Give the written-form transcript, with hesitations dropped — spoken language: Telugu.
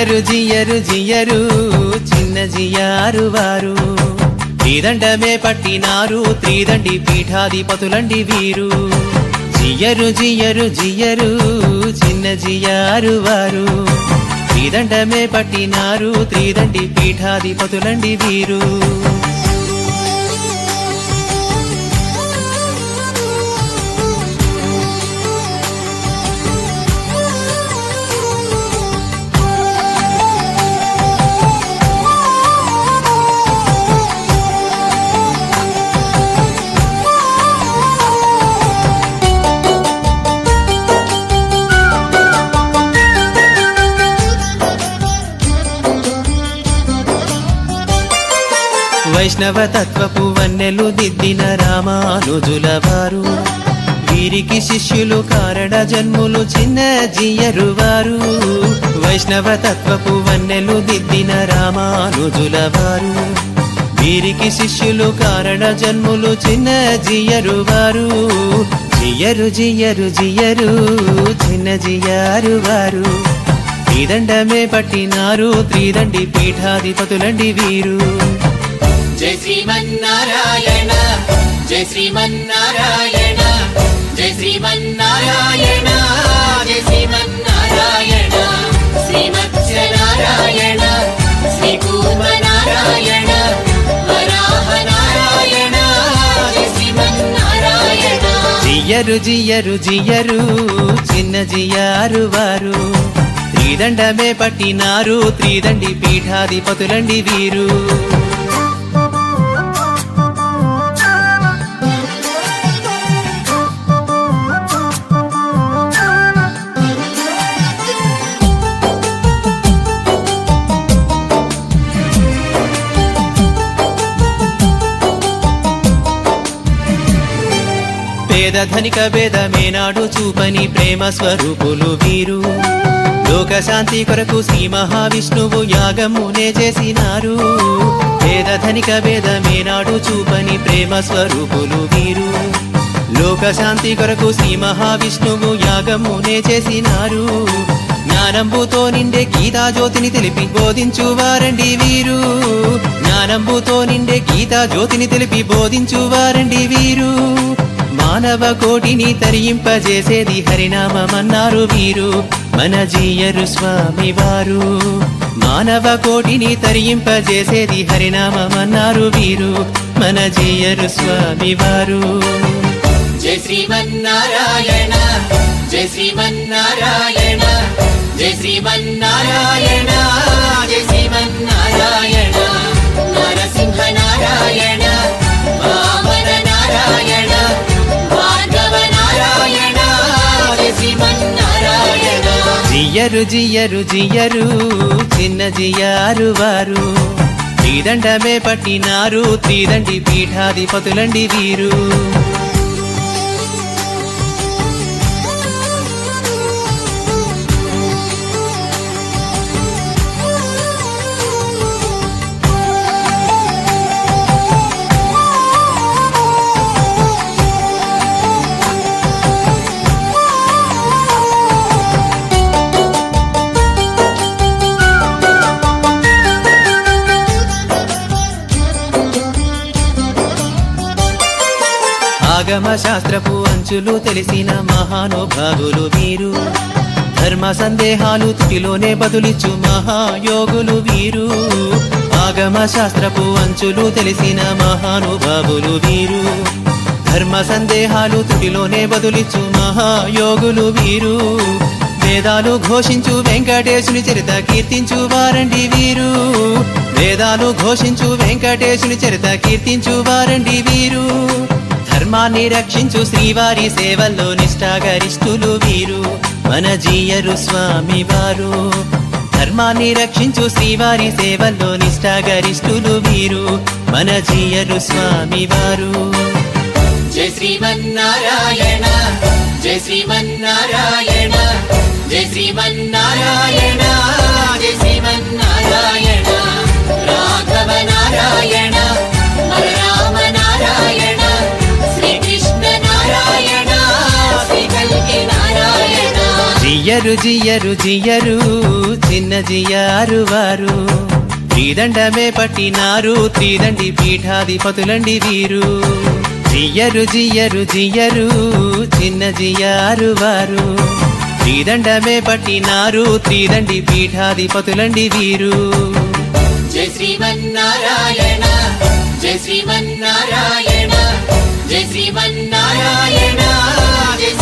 జియరు జియరు జియరు చిన్న జియారు వారు త్రిదండమే పట్టినారు త్రిదండి పీఠాధిపతులండి వీరు జియరు జియరు జియరు చిన్న జియారు వారు త్రిదండమే పట్టినారు త్రిదండి పీఠాధిపతులండి వీరు వైష్ణవ తత్వపు వన్నెలు దిద్దిన రామానుజుల వారు వీరికి శిష్యులు కారణ జన్ములు చిన్న జియరు వారు వైష్ణవ తత్వపు వన్నెలు దిద్దిన రామానుజుల వారు వీరికి శిష్యులు కారణ జన్ములు చిన్న జియరు వారు జియరు జియరు జియరు చిన్న జియారు వారు త్రిదండమే పట్టినారు త్రిదండి పీఠాధిపతులండి వీరు జై శ్రీమన్నారాయణ జై శ్రీమన్నారాయణ జై శ్రీమన్నారాయణ జై శ్రీమన్నారాయణ శ్రీమత్స్యనారాయణ శ్రీకూర్మనారాయణ వరాహనారాయణ జై శ్రీమన్నారాయణ జియరు జియరు జియరు చిన్న జియారు వారు త్రిదండమే పట్టినారు త్రిదండి పీఠాధిపతులండి వీరు పేద ధనిక భేదమేనాడు చూపని ప్రేమ స్వరూపులు వీరు లోకశాంతి కొరకు శ్రీ మహావిష్ణువు యాగమునే చేసినారు పేద ధనిక భేదమేనాడు చూపని ప్రేమ స్వరూపులు వీరు లోకశాంతి కొరకు శ్రీ మహావిష్ణువు యాగమునే చేసినారు జ్ఞానంబుతో నిండే గీతా జ్యోతిని తెలిపి బోధించువారండి వీరు జ్ఞానంబుతో నిండే గీతా జ్యోతిని తెలిపి బోధించువారండి వీరు మానవ కోటిని తరింపజేసేది హరినామమన్నారు వీరు మన జియరు స్వామి వారు మానవ కోటిని తరింపజేసేది హరినామమన్నారు వీరు మన జియరు స్వామి వారు జై శ్రీమన్నారాయణ జై శ్రీమన్నారాయణ జై శ్రీమన్నారాయణ జై శ్రీమన్నారాయణ నరసింహ నారాయణ వామన నారాయణ భార్గవ నారాయణ జై శ్రీమన్నారాయణ జియరు జియరు జియరు చిన్న జియారు వారు త్రిదండమే పట్టినారు త్రిదండి పీఠాధిపతులండి వీరు ఆగమ శాస్త్రపు అంచులు తెలిసిన మహానుభావులు వీరు ధర్మ సందేహాలు తుటిలోనే బదులిచ్చు మహాయోగులు వీరు ఆగమ శాస్త్రపు అంచులు తెలిసిన మహానుభావులు వీరు ధర్మ సందేహాలు తుటిలోనే బదులిచ్చు మహాయోగులు వీరు వేదాలు ఘోషించు వెంకటేశుని చరిత కీర్తించు వారండి వీరు వేదాలు ఘోషించు వెంకటేశుని చరిత కీర్తించు వారండి వీరు ధర్మాన్ని రక్షించు శ్రీవారి సేవల్లో నిష్ఠాగరిష్ఠులు వీరు మన జియరు స్వామి వారు ధర్మాన్ని రక్షించు శ్రీవారి సేవల్లో నిష్ఠాగరిష్ఠులు వీరు మన జియరు స్వామి వారు జై శ్రీమన్నారాయణ జై శ్రీమన్నారాయణ జై శ్రీమన్నారాయణ జై శ్రీమన్నారాయణ రాఘవ నారాయణ బలరామ నారాయణ శ్రీకృష్ణ నారాయణ శ్రీ కల్కి నారాయణ జియ్యరు జియ్యరు జియ్యరు చిన్న జియ్యారు వారు త్రిదండమే పట్టినారు త్రిదండి పీఠాధిపతులండి వీరు జియ్యరు జియ్యరు జియ్యరు చిన్న జియ్యారు వారు త్రిదండమే పట్టినారు త్రిదండి పీఠాధిపతులండి వీరు జై శ్రీమన్నారాయణ జై శ్రీమన్నారాయణ జై శ్రీమన్నారాయణ జై